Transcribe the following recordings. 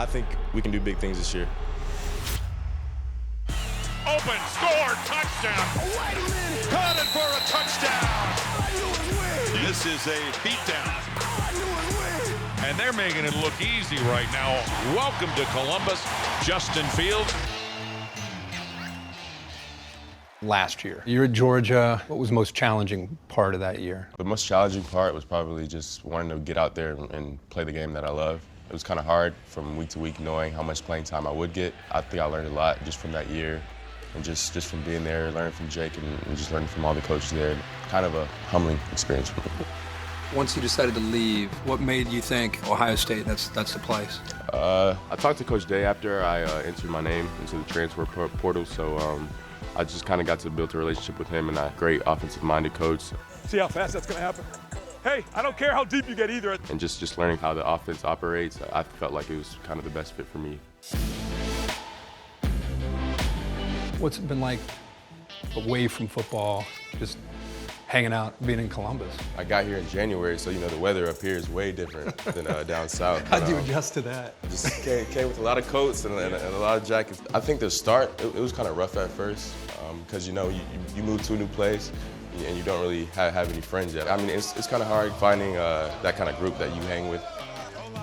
I think we can do big things this year. Open, score, touchdown. Wait a minute. Caught it for a touchdown. This is a beatdown. And they're making it look easy right now. Welcome to Columbus, Justin Fields. Last year, you're at Georgia. What was the most challenging part of that year? The most challenging part was probably just wanting to get out there and play the game that I love. It was kind of hard from week to week knowing how much playing time I would get. I think I learned a lot just from that year and just from being there, learning from Jake and just learning from all the coaches there. Kind of a humbling experience for me. Once you decided to leave, what made you think Ohio State, that's the place? I talked to Coach Day after I entered my name into the transfer portal, so I just kind of got to build a relationship with him and a great offensive-minded coach. See how fast that's going to happen? Hey, I don't care how deep you get either. And just learning how the offense operates, I felt like it was kind of the best fit for me. What's it been like away from football, just hanging out, being in Columbus? I got here in January, so the weather up here is way different than down south. How'd you adjust to that? Just came with a lot of coats and a lot of jackets. I think the start, it was kind of rough at first because you move to a new place and you don't really have any friends yet. I mean, it's kind of hard finding that kind of group that you hang with.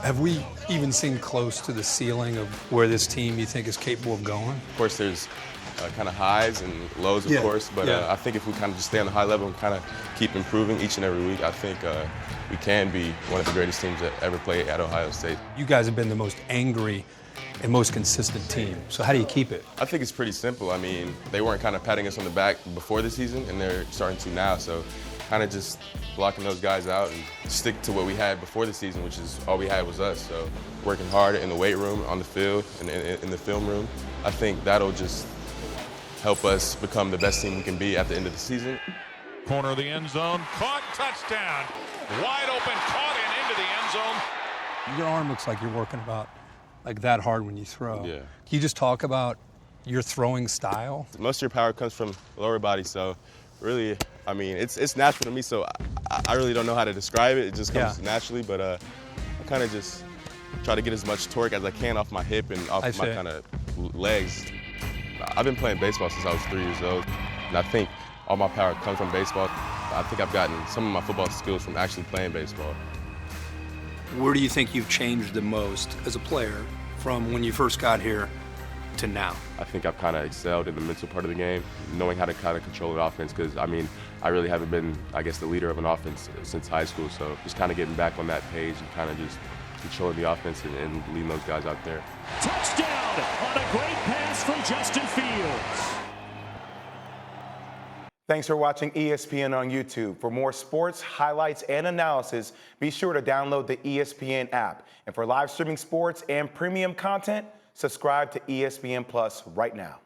Have we even seen close to the ceiling of where this team you think is capable of going? Of course, there's kind of highs and lows, of course, but I think if we kind of just stay on the high level and kind of keep improving each and every week, I think we can be one of the greatest teams that ever played at Ohio State. You guys have been the most angry and most consistent team, so how do you keep it? I think it's pretty simple. I mean, they weren't kind of patting us on the back before the season, and they're starting to now, so kind of just blocking those guys out and stick to what we had before the season, which is all we had was us. So working hard in the weight room, on the field, and in the film room, I think that'll just help us become the best team we can be at the end of the season. Corner of the end zone, caught, touchdown. Wide open, caught and into the end zone. Your arm looks like you're working about like that hard when you throw. Yeah. Can you just talk about your throwing style? Most of your power comes from the lower body, so really, I mean, it's natural to me, so I really don't know how to describe it. It just comes naturally, but I kind of just try to get as much torque as I can off my hip and off my kind of legs. I've been playing baseball since I was 3 years old, and I think all my power comes from baseball. I think I've gotten some of my football skills from actually playing baseball. Where do you think you've changed the most as a player from when you first got here to now? I think I've kind of excelled in the mental part of the game, knowing how to kind of control the offense, because, I mean, I really haven't been, I guess, the leader of an offense since high school, so just kind of getting back on that page and kind of just controlling the offense and leading those guys out there. Touchdown on a great pass from Justin Fields. Thanks for watching ESPN on YouTube. For more sports, highlights, and analysis, be sure to download the ESPN app. And for live streaming sports and premium content, subscribe to ESPN Plus right now.